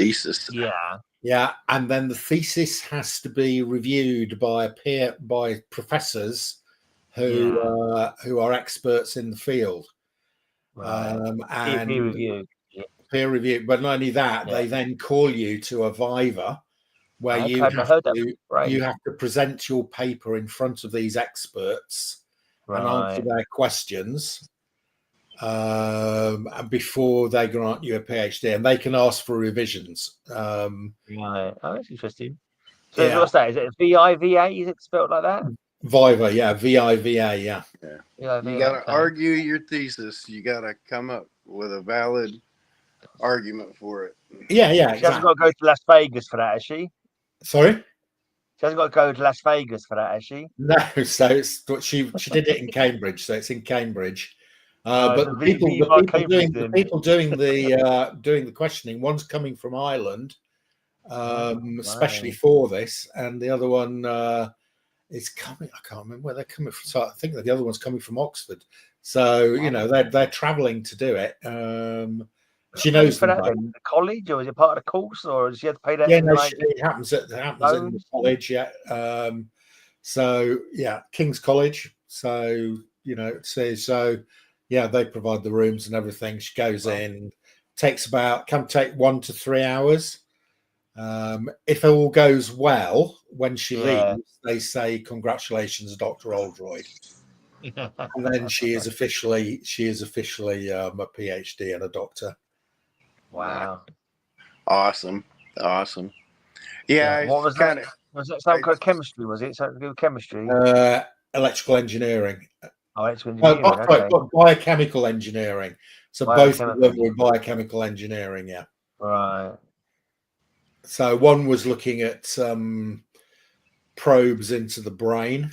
Yeah, and then the thesis has to be reviewed by professors who are experts in the field. And peer review. But not only that, they then call you to a Viva where you have to present your paper in front of these experts and answer their questions. And before they grant you a PhD, and they can ask for revisions. Oh, that's interesting. So what's that? Is it VIVA? Is it spelled like that? Viva, yeah, VIVA, yeah. You got to argue your thesis. You got to come up with a valid argument for it. Yeah. She hasn't got to go to Las Vegas for that, has she? Sorry? She hasn't got to go to Las Vegas for that, has she? No, so she did it in Cambridge, so it's in Cambridge. But the people doing the questioning, one's coming from Ireland, especially for this, and the other one is coming. I can't remember where they're coming from. So I think that the other one's coming from Oxford. So they're travelling to do it. She knows for that then, the college, or is it part of the course, or does she have to pay that? Yeah, no, it happens in the college. Yeah. So yeah, King's College. So yeah, they provide the rooms and everything. She goes in, can take 1 to 3 hours. If it all goes well, when she leaves, they say, "Congratulations, Dr. Oldroyd." And then she is officially a PhD and a doctor. Wow. Awesome. Yeah. What was that? Was it some kind of chemistry? Was it something to do with chemistry? Electrical engineering. Biochemical engineering. So both of them were biochemical engineering, yeah. Right. So one was looking at probes into the brain.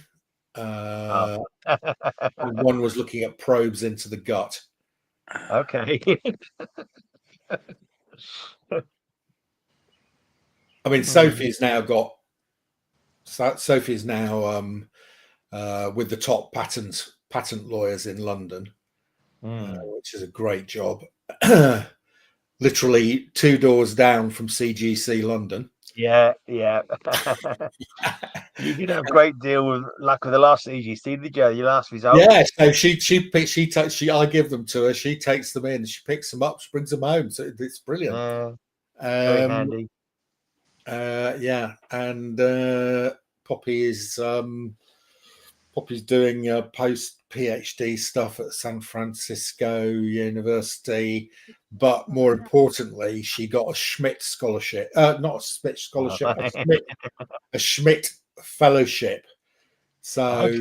And one was looking at probes into the gut. Okay. I mean, Sophie's now with the top patent lawyers in London, which is a great job. Literally 2 doors down from CGC London. Yeah. You did have a great deal with luck with the last CGC, did you? Your last result. Yeah, so I give them to her. She takes them in. She picks them up. She brings them home. So it's brilliant. Very handy. Yeah, and Poppy's doing post PhD stuff at San Francisco University, but more importantly, she got a Schmidt scholarship. Not a Schmidt scholarship, a Schmidt fellowship. So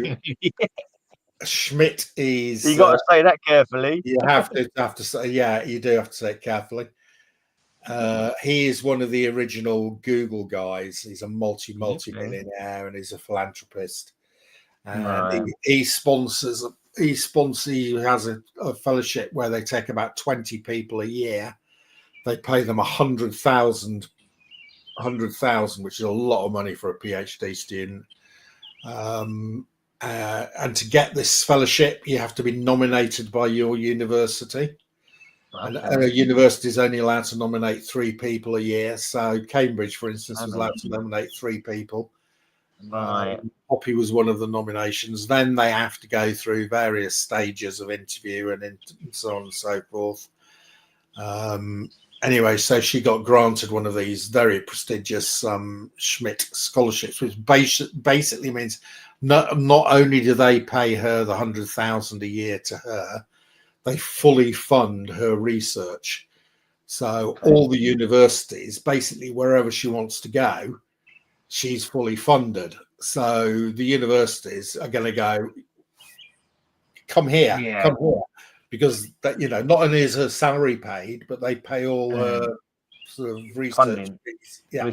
Schmidt is. You got to say that carefully. You have to say, yeah, you do have to say it carefully. He is one of the original Google guys. He's a multi-millionaire, and he's a philanthropist. And he has a fellowship where they take about 20 people a year. They pay them 100,000, which is a lot of money for a PhD student. And to get this fellowship, you have to be nominated by your university. And a university is only allowed to nominate 3 people a year. So Cambridge, for instance, was allowed to nominate 3 people. Poppy was one of the nominations. Then they have to go through various stages of interview and so on and so forth. Anyway, so she got granted one of these very prestigious Schmidt scholarships, which basically means not only do they pay her the 100,000 a year to her, they fully fund her research. So all the universities, basically wherever she wants to go, she's fully funded. So the universities are going to go, come here, because that, not only is her salary paid, but they pay all her sort of research fees. Yeah,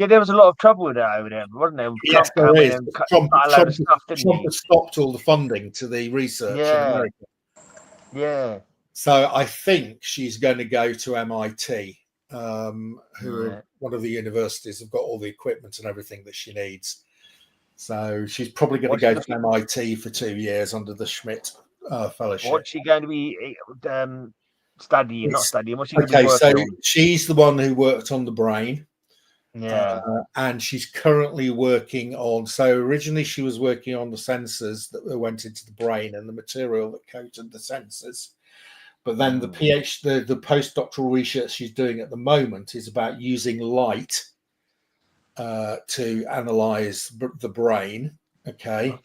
there was a lot of trouble with that over there, wasn't there? Yes, there is. Trump stopped all the funding to the research in America. Yeah. So I think she's going to go to MIT, who are one of the universities have got all the equipment and everything that she needs. So she's probably going to go to MIT for 2 years under the Schmidt fellowship. What's she going to be studying? Not studying. What's she going to be working on? She's the one who worked on the brain. Yeah. And she's currently working on. So originally she was working on the sensors that went into the brain and the material that coated the sensors. But then the postdoctoral research she's doing at the moment is about using light to analyze the brain. Okay.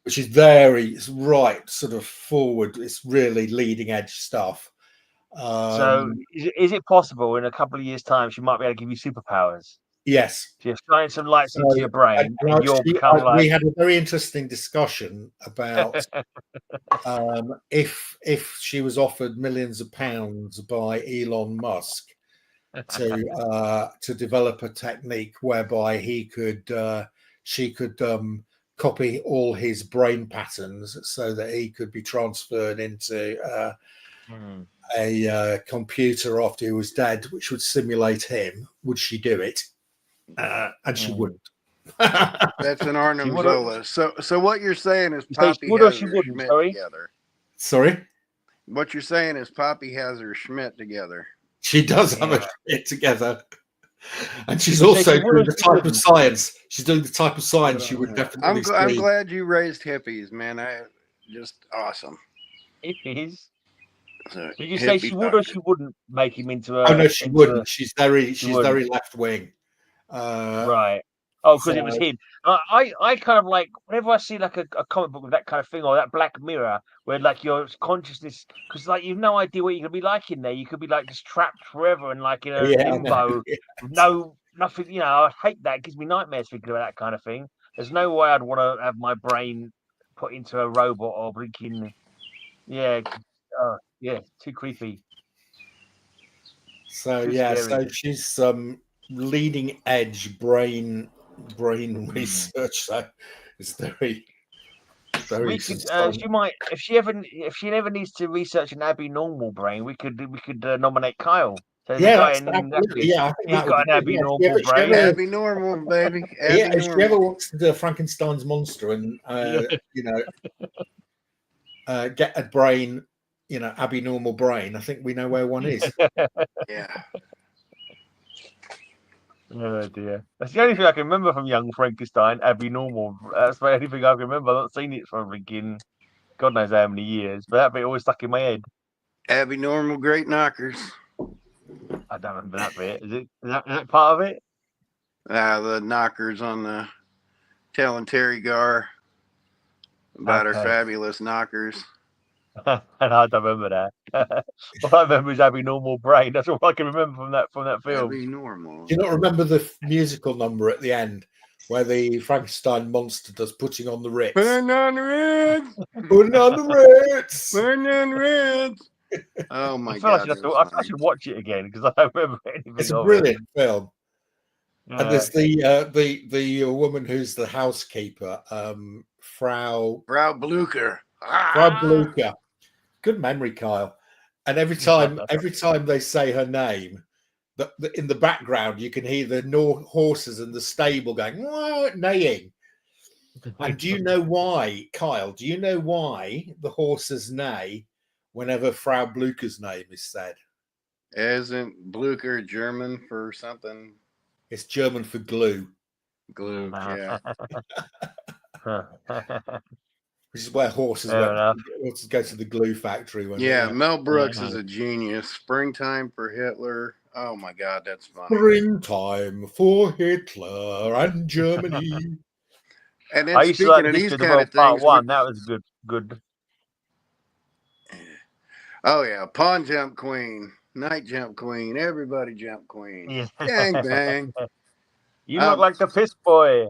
Which is sort of forward. It's really leading edge stuff. So is it possible in a couple of years' time she might be able to give you superpowers? Yes. So you're shining some lights into your brain and you'll become like... We had a very interesting discussion about if she was offered millions of pounds by Elon Musk to develop a technique whereby she could copy all his brain patterns so that he could be transferred into a computer after he was dead, which would simulate him. Would she do it? And she wouldn't. That's an Arnhem Zola. So what you're saying is Poppy has her Schmidt together. Sorry? What you're saying is Poppy has her Schmidt together. She does have a Schmidt together. And she's also doing the type of science. She's doing the type of science you would definitely see. I'm glad you raised hippies, man. Just awesome. Hippies? Did you say she would or she wouldn't make him into a... Oh, no, she wouldn't. She's very left wing. Right. Oh, because it was him. I kind of like, whenever I see like a comic book with that kind of thing, or that Black Mirror, where like your consciousness, because like you've no idea what you're gonna be like in there. You could be like just trapped forever and like in a limbo, nothing. I hate that. It gives me nightmares thinking about that kind of thing. There's no way I'd want to have my brain put into a robot or blinking. Yeah, too creepy. So so she's leading edge brain research. So it's very she might, if she ever needs to research an abnormal brain, we could nominate Kyle. So he's got an abnormal brain. Abnormal, baby. If she ever wants to do a Frankenstein's monster and get a brain, abnormal brain, I think we know where one is. Yeah. Oh dear. That's the only thing I can remember from Young Frankenstein, Abnormal. That's the only thing I can remember. I've not seen it for freaking God knows how many years, but that bit always stuck in my head. Abnormal Great Knockers. I don't remember that bit. Is that part of it? The knockers on the telling Terry Gar about her fabulous knockers. And I don't remember that. All I remember is Abby Normal Brain. That's all I can remember from that film. Abby Normal. Do you not remember the musical number at the end where the Frankenstein monster does Putting on the Ritz? Putting on the Ritz! Putting on the Ritz! Putting on the Ritz! Oh my God! I should watch it again because I don't remember anything. It's a brilliant film. And there's the woman who's the housekeeper, Frau Blucher. Frau Blucher. Good memory, Kyle. And every time they say her name, in the background you can hear the horses in the stable going neighing. And do you know why, Kyle? Do you know why the horses neigh whenever Frau Blucher's name is said? Isn't Blucher German for something? It's German for glue. Glue, yeah. Which is where horses go to the glue factory. Mel Brooks is a genius. Springtime for Hitler. Oh my God, that's funny. Springtime for Hitler and Germany. And then speaking of these kind of things, that was good. Oh yeah, pawn jump queen, night jump queen, everybody jump queen. Yeah. Bang bang. You look like the piss boy.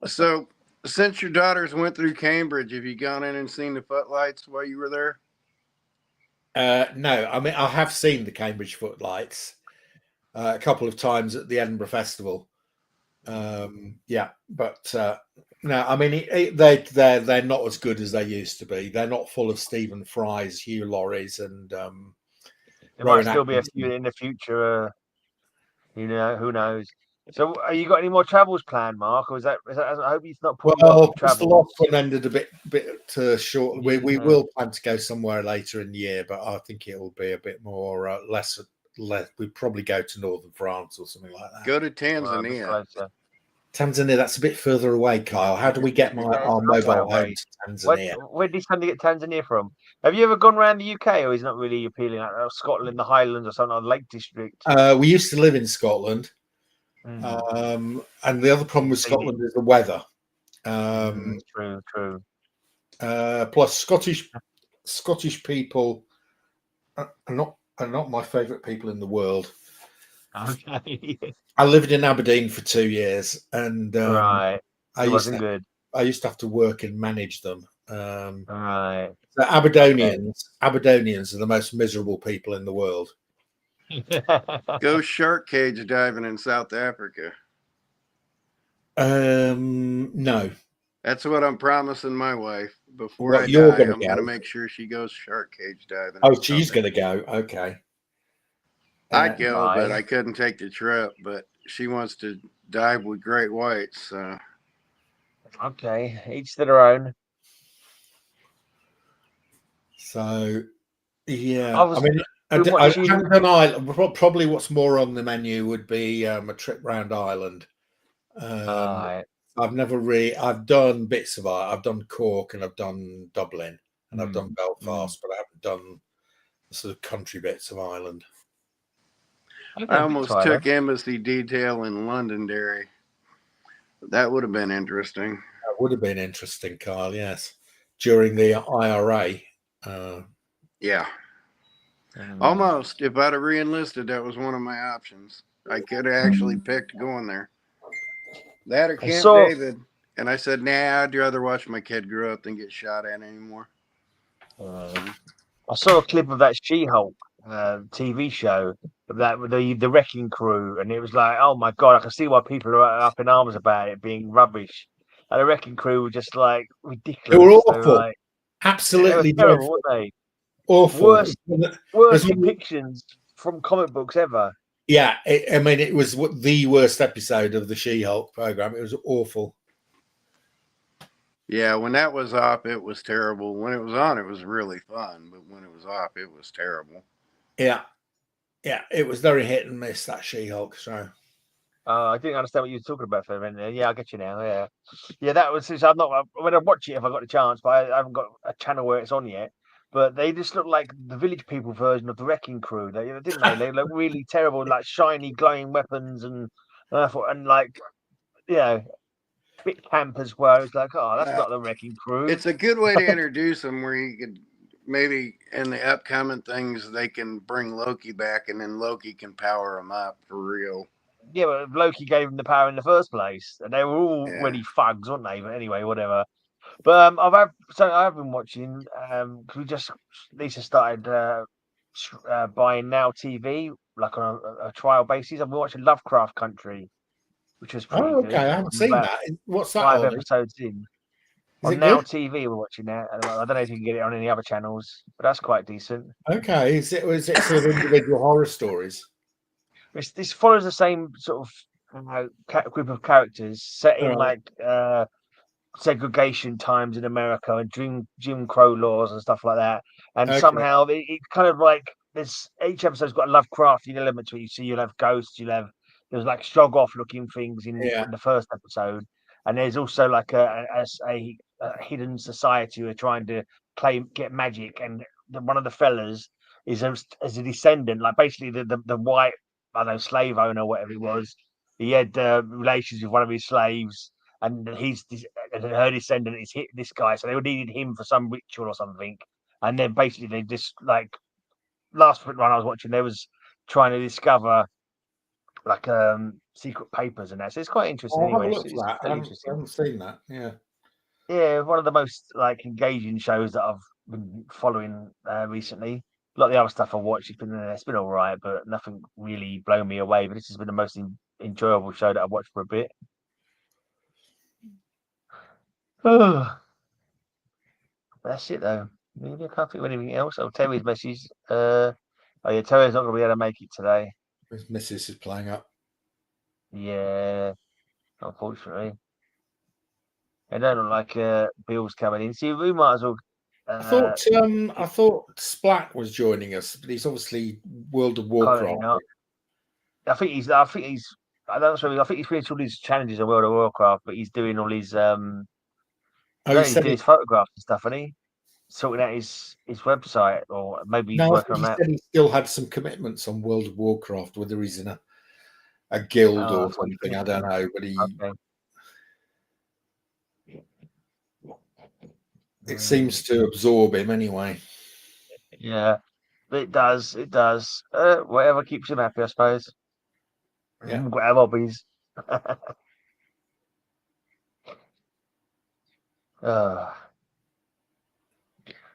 So, since your daughters went through Cambridge, have you gone in and seen the footlights while you were there? No, I mean I have seen the Cambridge footlights a couple of times at the Edinburgh Festival. But no, I mean they're not as good as they used to be. They're not full of Stephen Fry's, Hugh Laurie's, and there might still be a few in the future. Who knows? So, have you got any more travels planned, Mark? Or is that I hope he's not putting the last one ended a bit short. We will plan to go somewhere later in the year, but I think it will be a bit more less. We'd probably go to northern France or something like that. Go to Tanzania. Tanzania, that's a bit further away, Kyle. How do we get our mobile home to Tanzania? Where did he send to get Tanzania from? Have you ever gone around the UK, or is not really appealing? Like Scotland, the Highlands, or something, or Lake District? We used to live in Scotland, and the other problem with Scotland is the weather. True. Plus, Scottish people are not my favourite people in the world. Okay. I lived in Aberdeen for 2 years, and I used to have to work and manage them. Right. So Aberdonians are the most miserable people in the world. Go shark cage diving in South Africa. No. That's what I'm promising my wife. Before I die, I'm going to make sure she goes shark cage diving. Oh, she's going to go. Okay. I'd go, but I couldn't take the trip. But she wants to dive with great whites. So. Okay, each to their own. So, yeah. I mean, probably what's more on the menu would be a trip round Ireland. I've done bits of it. I've done Cork and I've done Dublin and I've done Belfast, but I haven't done the sort of country bits of Ireland. I almost took embassy detail in Londonderry. That would have been interesting. That would have been interesting, Kyle, yes. During the IRA. Yeah. Almost. If I'd have re-enlisted, that was one of my options. I could have actually picked going there. That or Camp David. And I said, nah, I'd rather watch my kid grow up than get shot at anymore. I saw a clip of that She-Hulk TV show, that the Wrecking Crew, and it was like, oh my God, I can see why people are up in arms about it being rubbish. And the Wrecking Crew were just like ridiculous. They were awful. Absolutely terrible, weren't they? Awful. Worst depictions from comic books ever. Yeah, it was the worst episode of the She-Hulk program. It was awful. Yeah, when that was off, it was terrible. When it was on, it was really fun. But when it was off, it was terrible. Yeah, it was very hit and miss, that She-Hulk show. I didn't understand what you were talking about for a minute. Yeah, I get you now. Yeah, that was. I'm not. When I watch it, if I got the chance, but I haven't got a channel where it's on yet. But they just look like the Village People version of the Wrecking Crew. They look really terrible, like shiny, glowing weapons and And I thought, and like, you know, bit camp as well. It's like, oh, that's not the Wrecking Crew. It's a good way to introduce them, where you could maybe in the upcoming things they can bring Loki back, and then Loki can power them up for real. Yeah, but Loki gave them the power in the first place, and they were already thugs, weren't they? But anyway, whatever. But I've been watching. Cause we just Lisa started buying Now TV like on a trial basis. I've been watching Lovecraft Country, which was pretty good. I haven't seen that. What's that? 5 episodes in. Is On it Now good? TV, we're watching that. I don't know if you can get it on any other channels, but that's quite decent. Okay, is it sort of individual horror stories? This follows the same sort of group of characters set in like segregation times in America and Jim Crow laws and stuff like that. And somehow it kind of like each episode's got a Lovecraftian element to it. You see, you'll have ghosts, there's like Stroggoth looking things in the first episode, and there's also like a hidden society who are trying to get magic, and one of the fellas is a descendant, like basically the white, I don't know, slave owner, whatever it was. He had relations with one of his slaves, and her descendant is this guy, so they needed him for some ritual or something. And then basically they just like last one I was watching, they was trying to discover like secret papers and that. So it's quite interesting. I'll have a Anyway, look for that. I haven't seen that. Yeah, one of the most like engaging shows that I've been following recently. A lot of the other stuff I watched, it's been all right, but nothing really blown me away. But this has been the most enjoyable show that I've watched for a bit. That's it though. Maybe I can't think of anything else. Oh, Terry's message. Oh yeah, Terry's not going to be able to make it today. His missus is playing up. Yeah, unfortunately. I don't look like Bill's coming in. See, we might as well. I thought Splat was joining us, but he's obviously World of Warcraft. I think he's. I think he's finished all his challenges in World of Warcraft, but he's doing all his. He's doing his photographs and stuff, isn't he? Sorting out his website, or maybe he's working on that. Said he still had some commitments on World of Warcraft, whether he's in a guild or something. I don't know, but he. Okay. It seems to absorb him anyway. Yeah, it does. It does. Whatever keeps him happy, I suppose. Yeah. Whatever hobbies.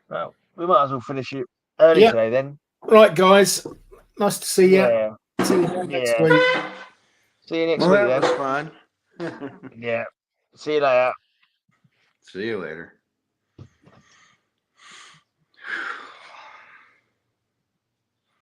Well, we might as well finish it early today then. Right, guys. Nice to see you. Yeah. See you next week. See you next week then. That was fun. Yeah. See you later. See you later.